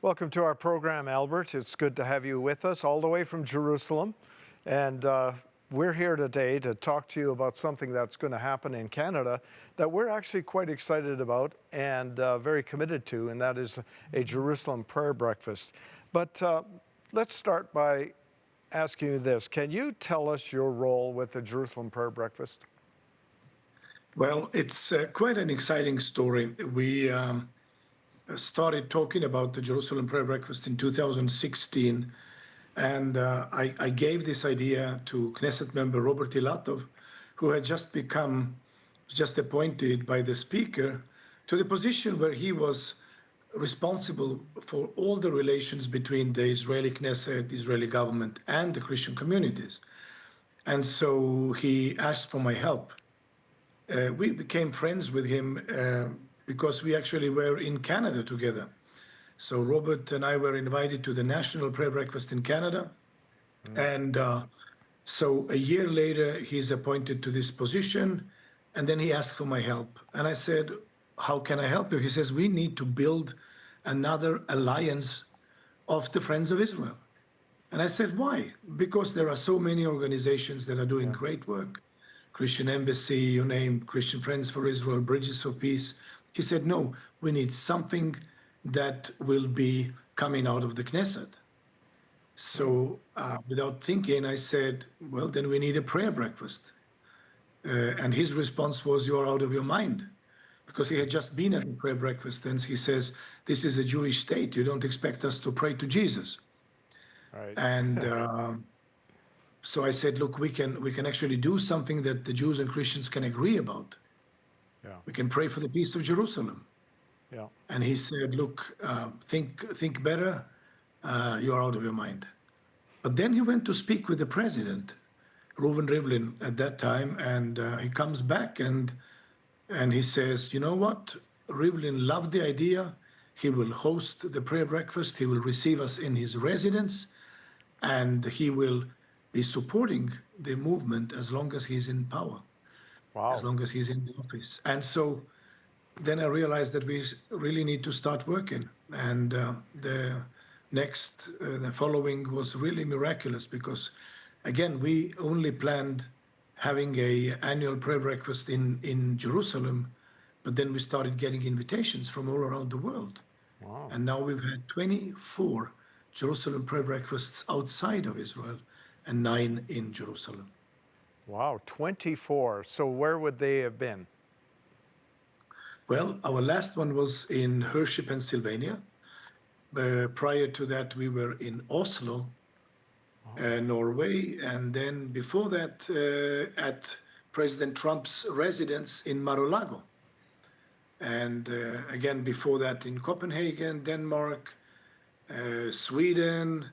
Welcome to our program, Albert. It's good to have you with us all the way from Jerusalem. And we're here today to talk to you about something that's going to happen in Canada that we're actually quite excited about and very committed to, and that is a Jerusalem prayer breakfast. But let's start by asking you this. Can you tell us your role with the Jerusalem prayer breakfast? Well, it's quite an exciting story. We started talking about the Jerusalem Prayer Breakfast in 2016, and I gave this idea to Knesset member Robert Ilatov, who had just appointed by the speaker to the position where he was responsible for all the relations between the Israeli Knesset, the Israeli government, and the Christian communities. And so he asked for my help. We became friends with him because we actually were in Canada together. So Robert and I were invited to the National Prayer Breakfast in Canada. And so a year later, he's appointed to this position. And then he asked for my help. And I said, how can I help you? He says, we need to build another alliance of the Friends of Israel. And I said, why? Because there are so many organizations that are doing Yeah. great work. Christian Embassy, you name, Christian Friends for Israel, Bridges for Peace. He said, no, we need something that will be coming out of the Knesset. So without thinking, I said, well, then we need a prayer breakfast. And his response was, you are out of your mind. Because he had just been at the prayer breakfast, and he says, this is a Jewish state. You don't expect us to pray to Jesus. Right. And so I said, look, we can actually do something that the Jews and Christians can agree about. Yeah. We can pray for the peace of Jerusalem. Yeah. And he said, look, think better. You're out of your mind. But then he went to speak with the president, Reuven Rivlin, at that time, and he comes back and he says, you know what? Rivlin loved the idea. He will host the prayer breakfast. He will receive us in his residence, and he will be supporting the movement as long as he's in power, as Wow. long as he's in the office. And so then I realized that we really need to start working. And the following was really miraculous because, again, we only planned having a annual prayer breakfast in Jerusalem, but then we started getting invitations from all around the world. Wow. And now we've had 24 Jerusalem prayer breakfasts outside of Israel and 9 in Jerusalem. Wow. 24. So where would they have been? Well, our last one was in Hershey, Pennsylvania. Prior to that, we were in Oslo, Norway, and then before that, at President Trump's residence in Mar-a-Lago. And again, before that, in Copenhagen, Denmark, Sweden.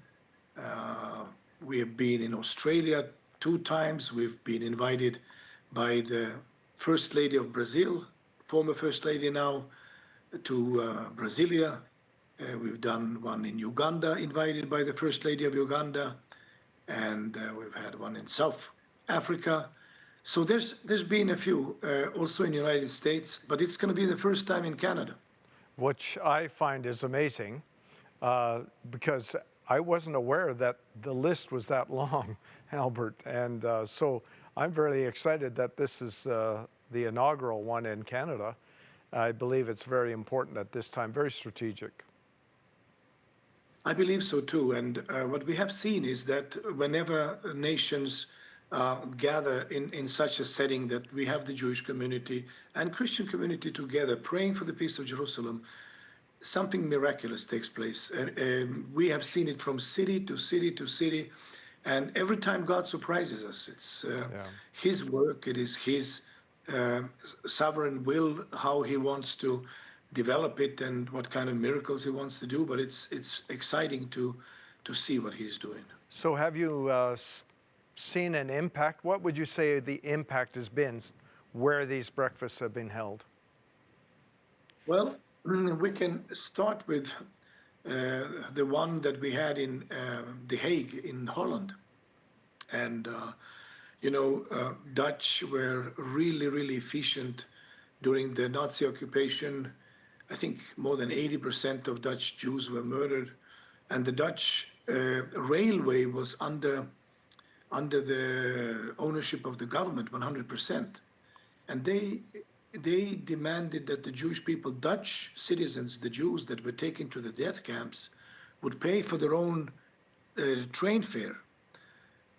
We have been in Australia 2 times. We've been invited by the First Lady of Brazil, former First Lady now, to Brasilia. We've done one in Uganda, invited by the First Lady of Uganda, and we've had one in South Africa. So there's been a few also in the United States, but it's going to be the first time in Canada. Which I find is amazing because I wasn't aware that the list was that long, Albert. And so I'm very excited that this is the inaugural one in Canada. I believe it's very important at this time, very strategic. I believe so too. And what we have seen is that whenever nations gather in such a setting, that we have the Jewish community and Christian community together praying for the peace of Jerusalem, something miraculous takes place. We have seen it from city to city to city. And every time God surprises us, it's Yeah. His work, it is His sovereign will, how He wants to develop it and what kind of miracles He wants to do. But it's exciting to see what He's doing. So have you seen an impact? What would you say the impact has been where these breakfasts have been held? Well, we can start with the one that we had in The Hague in Holland. And, Dutch were really, really efficient during the Nazi occupation. I think more than 80% of Dutch Jews were murdered, and the Dutch railway was under the ownership of the government 100%. And they demanded that the Jewish people, Dutch citizens, the Jews that were taken to the death camps, would pay for their own train fare.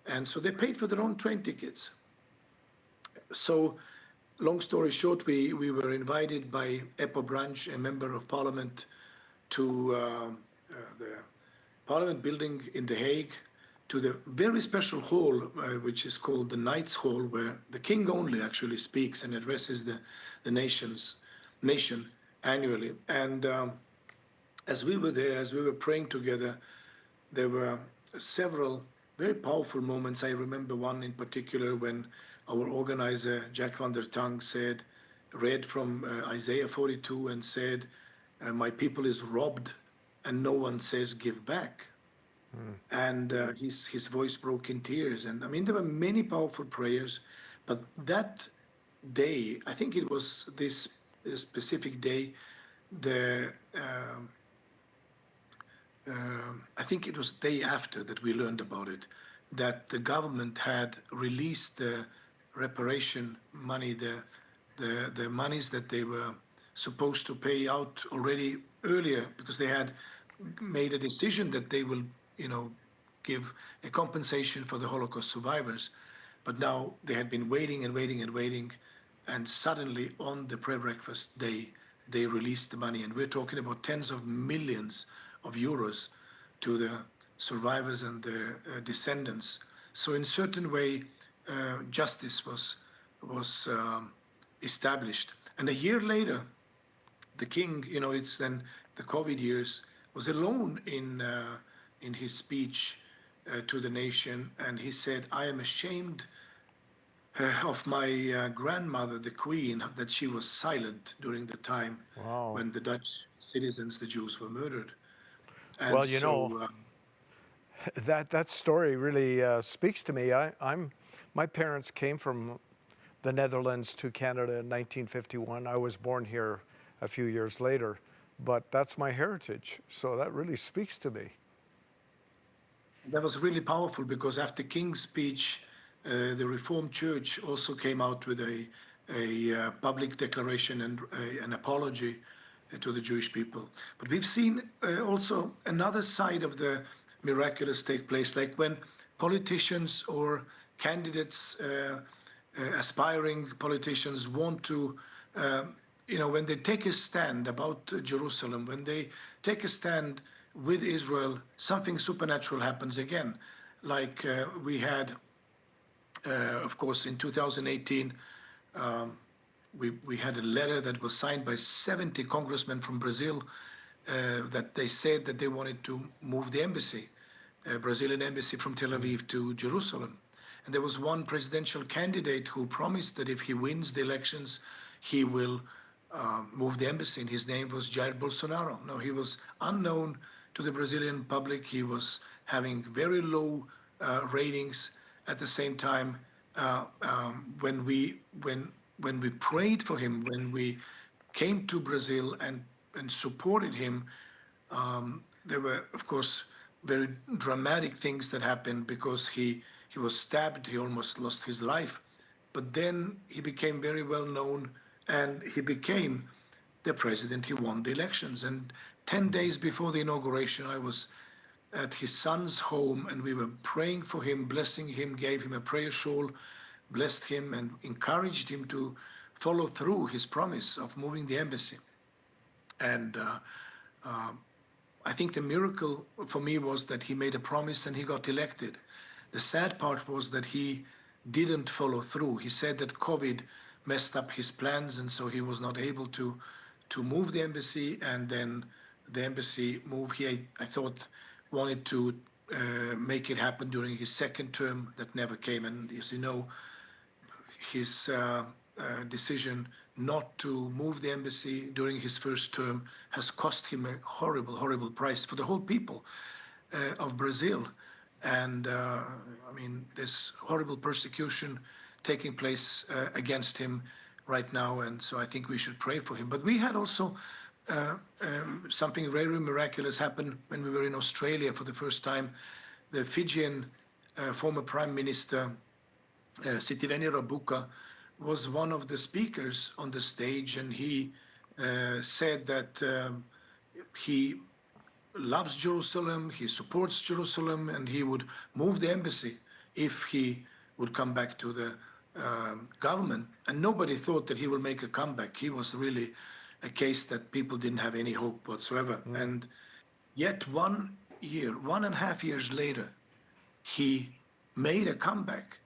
And so they paid for their own train tickets. So, long story short, we were invited by Eppo Branch, a member of parliament, to the Parliament building in The Hague, to the very special hall, which is called the Knights Hall, where the king only actually speaks and addresses the nation annually. And as we were there, as we were praying together, there were several very powerful moments. I remember one in particular when our organizer, Jack van der Tang, read from Isaiah 42 and said, my people is robbed and no one says give back. And his voice broke in tears. And I mean, there were many powerful prayers, but that day, I think it was this specific day, the I think it was day after that we learned about it, that the government had released the reparation money, the monies that they were supposed to pay out already earlier, because they had made a decision that they will, give a compensation for the Holocaust survivors. But now they had been waiting and waiting and waiting, and suddenly on the prayer breakfast day, they released the money, and we're talking about tens of millions of euros to the survivors and their descendants. So in certain way, justice was established. And a year later, the king, it's then the COVID years, was alone in his speech to the nation, and he said, "I am ashamed of my grandmother, the queen, that she was silent during the time Wow. when the Dutch citizens, the Jews, were murdered." And Well, so, that story really speaks to me. My parents came from the Netherlands to Canada in 1951. I was born here a few years later, but that's my heritage. So that really speaks to me. that was really powerful because after King's speech, the Reformed Church also came out with a public declaration and an apology to the Jewish people. But we've seen also another side of the miraculous take place, like when politicians or candidates, aspiring politicians, want to, when they take a stand about Jerusalem, when they take a stand with Israel, something supernatural happens again. Like we had, of course, in 2018, we had a letter that was signed by 70 congressmen from Brazil that they said that they wanted to move the embassy, Brazilian embassy from Tel Aviv to Jerusalem. And there was one presidential candidate who promised that if he wins the elections, he will move the embassy. And his name was Jair Bolsonaro. No, he was unknown to the Brazilian public. He was having very low ratings. At the same time, when we prayed for him, when we came to Brazil and supported him, there were, of course, very dramatic things that happened because he was stabbed. He almost lost his life. But then he became very well known and he became the president. He won the elections. And 10 days before the inauguration, I was at his son's home and we were praying for him, blessing him, gave him a prayer shawl, blessed him, and encouraged him to follow through his promise of moving the embassy. And I think the miracle for me was that he made a promise and he got elected. The sad part was that he didn't follow through. He said that COVID messed up his plans, and so he was not able to move the embassy. And then the embassy move, I thought, wanted to make it happen during his second term. That never came. And as you know, his decision not to move the embassy during his first term has cost him a horrible, horrible price for the whole people of Brazil. And I mean, there's horrible persecution taking place against him right now. And so I think we should pray for him. But we had also something very miraculous happened when we were in Australia for the first time. The Fijian former Prime Minister, Sitiveni Rabuka, was one of the speakers on the stage, and he said that he loves Jerusalem, he supports Jerusalem, and he would move the embassy if he would come back to the government. And nobody thought that he will make a comeback. He was really a case that people didn't have any hope whatsoever. And yet 1 year, 1.5 years later, he made a comeback.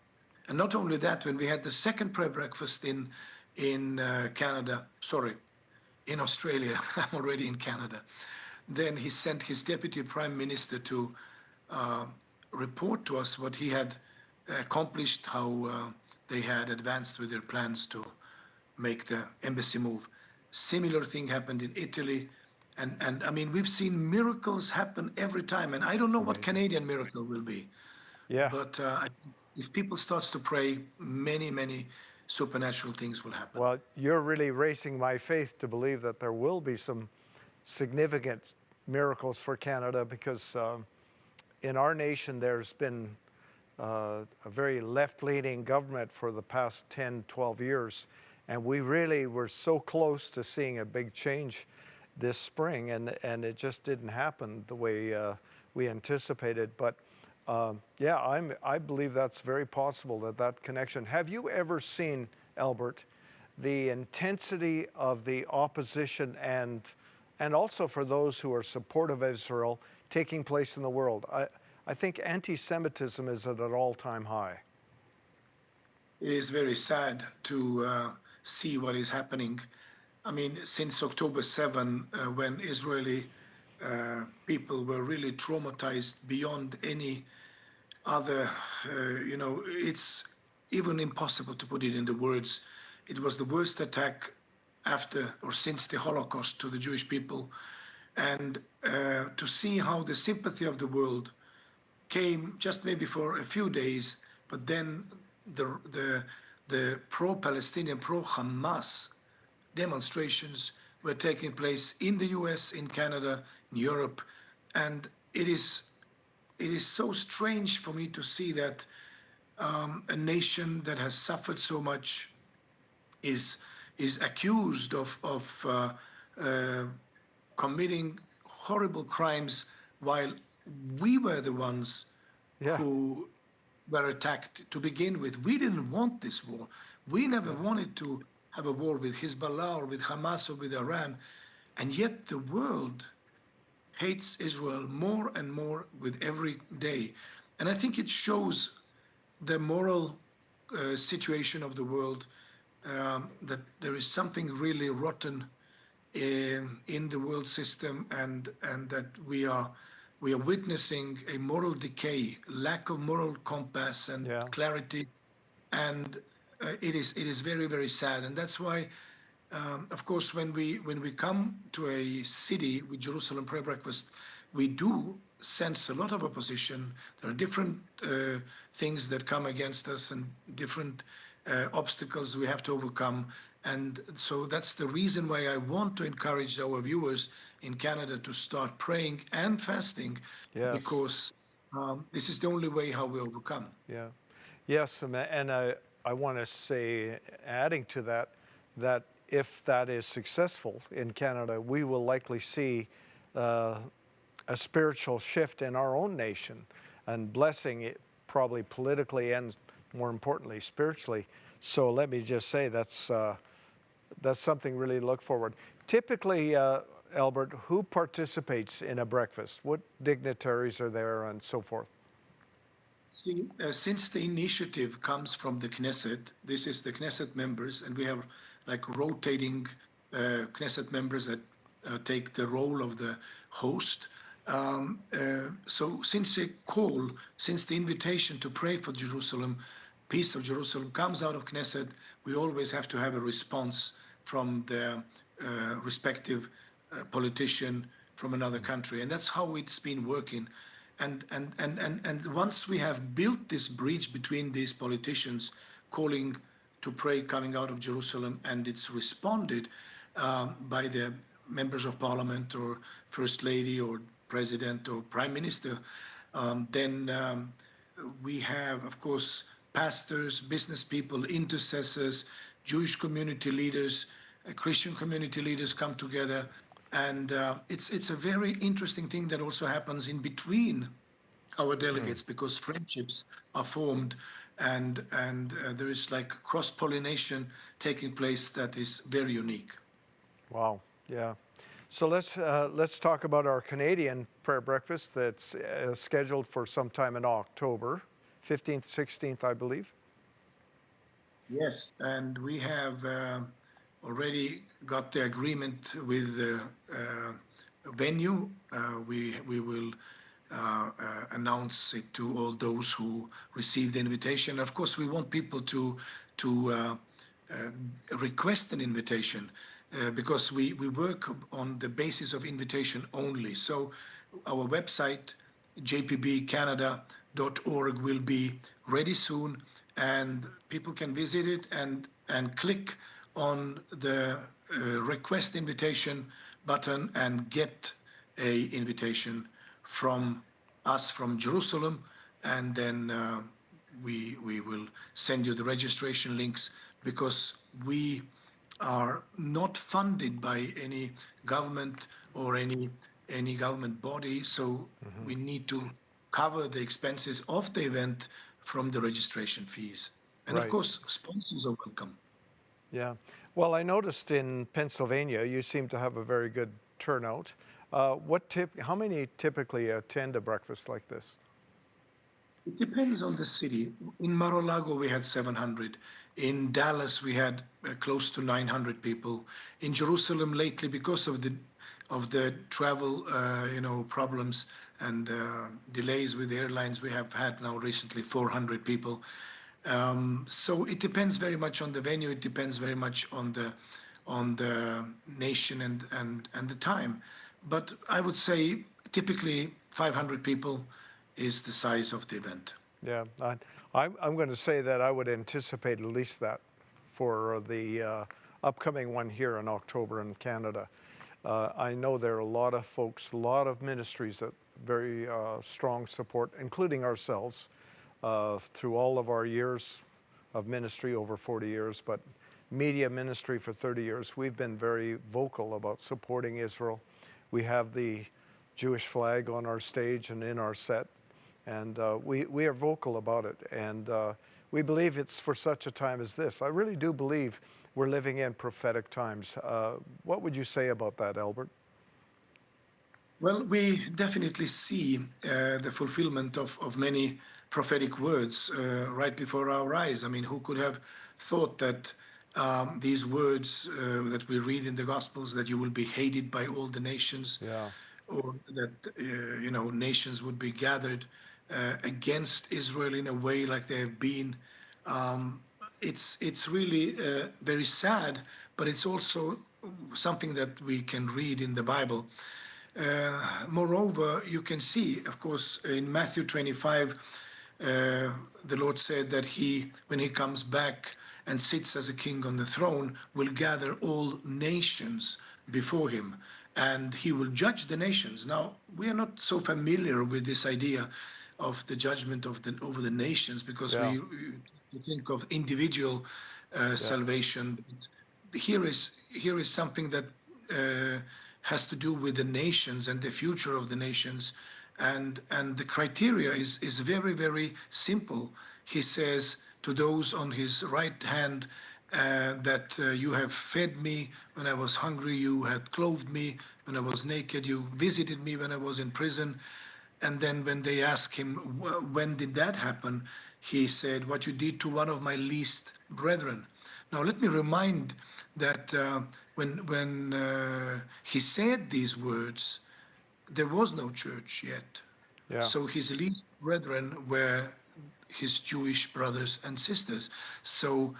And not only that, when we had the second prayer breakfast in Canada, sorry, in Australia, I'm already in Canada, then he sent his deputy prime minister to report to us what he had accomplished, how they had advanced with their plans to make the embassy move. Similar thing happened in Italy. And I mean, we've seen miracles happen every time. And I don't know what Canadian miracle will be. Yeah. But if people starts to pray, many, many supernatural things will happen. Well, you're really raising my faith to believe that there will be some significant miracles for Canada, because in our nation there's been a very left-leaning government for the past 10, 12 years, and we really were so close to seeing a big change this spring, and it just didn't happen the way we anticipated. But yeah, I believe that's very possible, that connection. Have you ever seen, Albert, the intensity of the opposition and also for those who are supportive of Israel taking place in the world? I think anti-Semitism is at an all-time high. It is very sad to see what is happening. I mean, since October 7, when Israeli people were really traumatized beyond any other, it's even impossible to put it in the words. It was the worst attack after or since the Holocaust to the Jewish people. And to see how the sympathy of the world came just maybe for a few days, but then the pro-Palestinian, pro-Hamas demonstrations were taking place in the US, in Canada, in Europe. And it is so strange for me to see that a nation that has suffered so much is accused of committing horrible crimes, while we were the ones Yeah. who were attacked to begin with. We didn't want this war. We never wanted to have a war with Hezbollah or with Hamas or with Iran. And yet the world hates Israel more and more with every day. And I think it shows the moral situation of the world, that there is something really rotten in the world system, and that we are witnessing a moral decay, lack of moral compass and Yeah. clarity, and it is very, very sad. And that's why, of course, when we come to a city with Jerusalem Prayer Breakfast, we do sense a lot of opposition. There are different things that come against us and different obstacles we have to overcome. And so that's the reason why I want to encourage our viewers in Canada to start praying and fasting, Yes. because this is the only way how we overcome. Yeah. Yes, and I want to say, adding to that, that if that is successful in Canada, we will likely see a spiritual shift in our own nation, and blessing it probably politically and, more importantly, spiritually. So let me just say that's something really to look forward. Typically, Albert, who participates in a breakfast? What dignitaries are there and so forth? See, since the initiative comes from the Knesset, this is the Knesset members, and we have like rotating Knesset members that take the role of the host. So since the invitation to pray for Jerusalem, peace of Jerusalem comes out of Knesset, we always have to have a response from the respective politician from another country. And that's how it's been working. And once we have built this bridge between these politicians calling to pray coming out of Jerusalem, and it's responded by the members of parliament or first lady or president or prime minister. Then we have, of course, pastors, business people, intercessors, Jewish community leaders, Christian community leaders come together. And it's a very interesting thing that also happens in between our delegates because friendships are formed and there is like cross pollination taking place that is very unique. Wow. Yeah. So let's talk about our Canadian prayer breakfast that's scheduled for sometime in October, 15th, 16th, I believe. Yes, and we have already got the agreement with the venue. We will announce it to all those who receive the invitation. Of course, we want people to request an invitation because we work on the basis of invitation only. So our website, jpbcanada.org, will be ready soon, and people can visit it and click on the request invitation button and get a invitation from us from Jerusalem, and then we will send you the registration links because we are not funded by any government or any government body, so we need to cover the expenses of the event from the registration fees. And of Right. course, sponsors are welcome. Yeah. Well, I noticed in Pennsylvania you seem to have a very good turnout. How many typically attend a breakfast like this? It depends on the city. In Mar-a-Lago, we had 700. In Dallas, we had close to 900 people. In Jerusalem lately, because of the travel, problems and delays with airlines, we have had now recently 400 people. So it depends very much on the venue. It depends very much on the nation and the time. But I would say typically 500 people is the size of the event. Yeah, I'm going to say that I would anticipate at least that for the upcoming one here in October in Canada. I know there are a lot of folks, a lot of ministries that very strong support, including ourselves, through all of our years of ministry, over 40 years, but media ministry for 30 years. We've been very vocal about supporting Israel. We have the Jewish flag on our stage and in our set, and we are vocal about it. And we believe it's for such a time as this. I really do believe we're living in prophetic times. What would you say about that, Albert? Well, we definitely see the fulfillment of many prophetic words right before our eyes. I mean, who could have thought that these words that we read in the Gospels, that you will be hated by all the nations, Yeah, or that nations would be gathered against Israel in a way like they have been. Um, it's really very sad, but it's also something that we can read in the Bible. Moreover, you can see, of course, in Matthew 25, the Lord said that when he comes back and sits as a king on the throne, will gather all nations before him, and he will judge the nations. Now, we are not so familiar with this idea of the judgment over the nations because yeah, we think of individual yeah, salvation. Here is something that has to do with the nations and the future of the nations, and the criteria is very, very simple. He says to those on his right hand that you have fed me when I was hungry, you had clothed me when I was naked, you visited me when I was in prison. And then when they ask him, when did that happen? He said, what you did to one of my least brethren. Now, let me remind that when he said these words, there was no church yet. yeah, So his least brethren were his Jewish brothers and sisters. So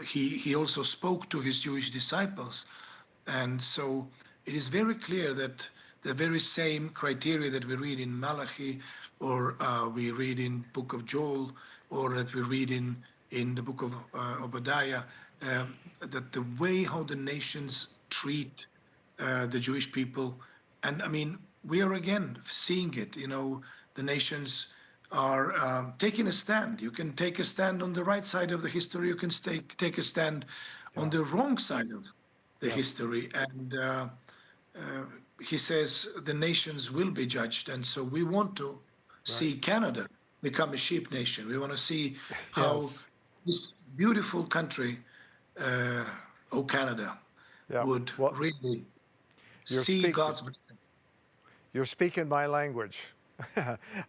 he also spoke to his Jewish disciples. And so it is very clear that the very same criteria that we read in Malachi, or we read in Book of Joel, or that we read in the Book of Obadiah, that the way how the nations treat the Jewish people. And I mean, we are again seeing it. The nations are taking a stand. You can take a stand on the right side of the history. You can take a stand on Yeah. the wrong side of the Yeah. history. And he says the nations will be judged. And so we want to Right. see Canada become a sheep nation. We want to see how Yes. this beautiful country, oh Canada, Yeah. would Well, really you're see speaking. God's blessing. You're speaking my language.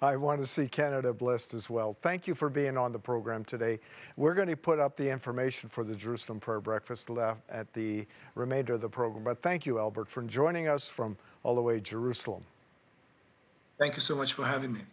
I want to see Canada blessed as well. Thank you for being on the program today. We're going to put up the information for the Jerusalem Prayer Breakfast left at the remainder of the program. But thank you, Albert, for joining us from all the way Jerusalem. Thank you so much for having me.